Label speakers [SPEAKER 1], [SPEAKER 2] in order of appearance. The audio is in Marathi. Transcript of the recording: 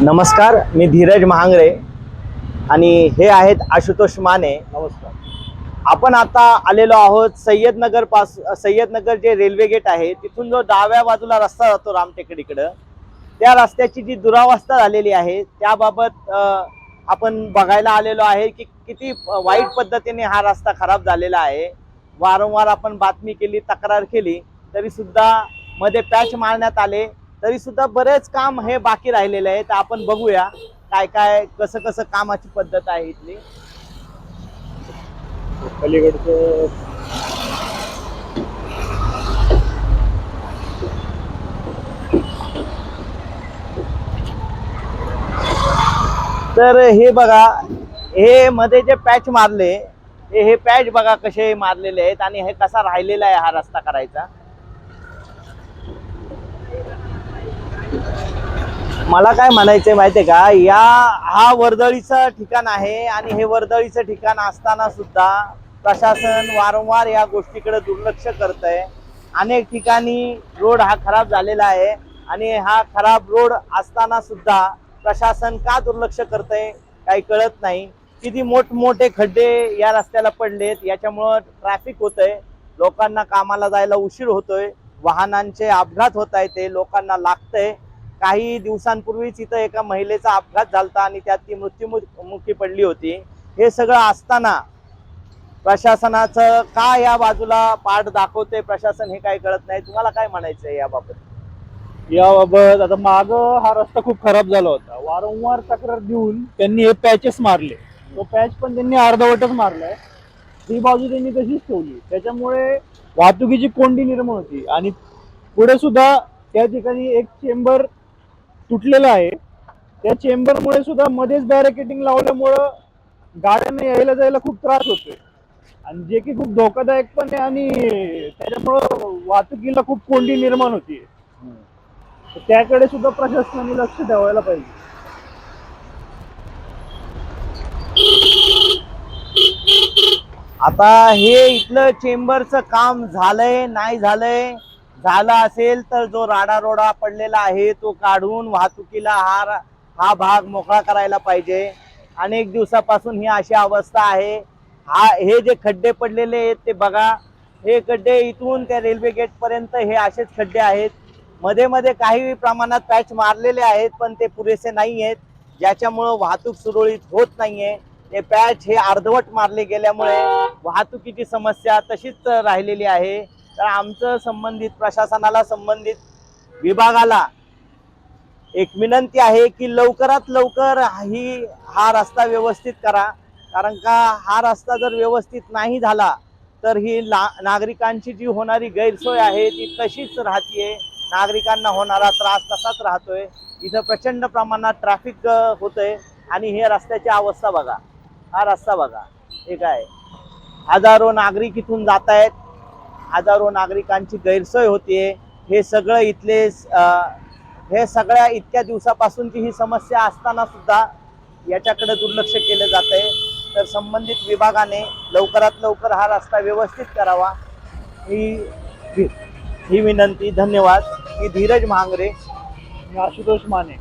[SPEAKER 1] नमस्कार, मी धीरज महांगरे आणि हे आहेत आशुतोष माने.
[SPEAKER 2] नमस्कार.
[SPEAKER 1] आपण आता आलेलो आहोत सय्यदनगर जे रेल्वे गेट आहे तिथून जो डाव्या बाजूला रस्ता जातो रामटेकडीकडं, त्या रस्त्याची जी दुरावस्था झालेली आहे त्याबाबत आपण बघायला आलेलो आहे की किती वाईट पद्धतीने हा रस्ता खराब झालेला आहे. वारंवार आपण बातमी केली, तक्रार केली, तरी सुद्धा मध्ये पॅच मारण्यात आले, तरी सुद्धा बरेच काम हे बाकी राहिलेले आहे. तर आपण बघूया काय काय कसं कसं कामाची पद्धत आहे इथली.
[SPEAKER 2] पलीकडचं
[SPEAKER 1] तर हे बघा, हे मध्ये जे पॅच मारले, हे पॅच बघा कसे मारलेले आहेत आणि हे कसा राहिलेला आहे हा रस्ता करायचा. मला काय म्हणायचंय माहितीये का, हा वर्दळीचं ठिकाण आहे आणि हे वर्दळीचं ठिकाण असताना सुद्धा प्रशासन वारंवार या गोष्टीकडे दुर्लक्ष करतंय. अनेक ठिकाणी रोड हा खराब झालेला आहे आणि हा खराब रोड असताना सुद्धा प्रशासन का दुर्लक्ष करतंय काही कळत नाही. किती मोठमोठे खड्डे या रस्त्याला पडलेत, याच्यामुळं ट्रॅफिक होतंय, लोकांना कामाला जायला उशीर होतोय, वाहनांचे अपघात होत आहेत, ते लोकांना लागतंय. काही दिवसांपूर्वीच इथं एका महिलेचा अपघात झाला आणि त्यात ती मृत्युमुखी पडली होती. हे सगळं असताना प्रशासनाचं का या बाजूला पाठ दाखवते प्रशासन हे काही कळत नाही. तुम्हाला काय म्हणायचंय याबाबत?
[SPEAKER 2] याबाबत आता माग हा रस्ता खूप खराब झाला होता. वारंवार तक्रार देऊन त्यांनी हे पॅचेस मारले. तो पॅच पण त्यांनी अर्धवटच मारलाय. ही बाजू त्यांनी तशीच ठेवली. त्याच्यामुळे वाहतुकीची कोंडी निर्माण होती आणि पुढे सुद्धा त्या ठिकाणी एक चेंबर तुटलेला आहे. त्या चेंबरमुळे सुद्धा मध्येच बॅरिकेडिंग लावल्यामुळं गाड्यांना यायला जायला खूप त्रास होतोय आणि जे की खूप धोकादायक पण आहे आणि त्याच्यामुळं वाहतुकीला खूप कोंडी निर्माण होती. त्याकडे सुद्धा प्रशासनाने लक्ष ठेवायला पाहिजे.
[SPEAKER 1] आता हे इथलं चेंबरचं काम झालंय नाही झालंय, झालं असेल तर जो राडारोडा पडलेला आहे तो काढून वाहतुकीला हा भाग मोकळा करायला पाहिजे. अनेक दिवसापासून ही अशी अवस्था आहे. हे जे खड्डे पडलेले आहेत ते बघा, हे खड्डे इथून त्या रेल्वे गेट पर्यंत हे असेच खड्डे आहेत. मध्ये मध्ये काही प्रमाणात पॅच मारलेले आहेत पण ते पुरेसे नाही आहेत, ज्याच्यामुळं वाहतूक सुरळीत होत नाहीये. हे पॅच हे अर्धवट मारले गेल्यामुळे वाहतुकीची समस्या तशीच राहिलेली आहे. तर आमचं संबंधित प्रशासनाला, संबंधित विभागाला एक विनंती आहे की लवकरात लवकर हा रस्ता व्यवस्थित करा. कारण का हा रस्ता जर व्यवस्थित नाही झाला तर ही नागरिकांची जी होणारी गैरसोय आहे ती तशीच राहतीये. नागरिकांना होणारा त्रास तसाच राहतोय. इथं प्रचंड प्रमाणात ट्रॅफिक होतंय आणि हे रस्त्याची अवस्था बघा, हा रस्ता बघा, हे काय, हजारो नागरिक इथून जात आहेत, हजारो नागरिकांची गैरसोय होतीये. हे सगळं हे सगळ्या इतक्या दिवसापासूनची ही समस्या असताना सुद्धा याच्याकडे दुर्लक्ष केलं जात आहे. तर संबंधित विभागाने लवकरात लवकर हा रस्ता व्यवस्थित करावा ही विनंती. धन्यवाद. मी धीरज महांगरे.
[SPEAKER 2] आशुतोष माने.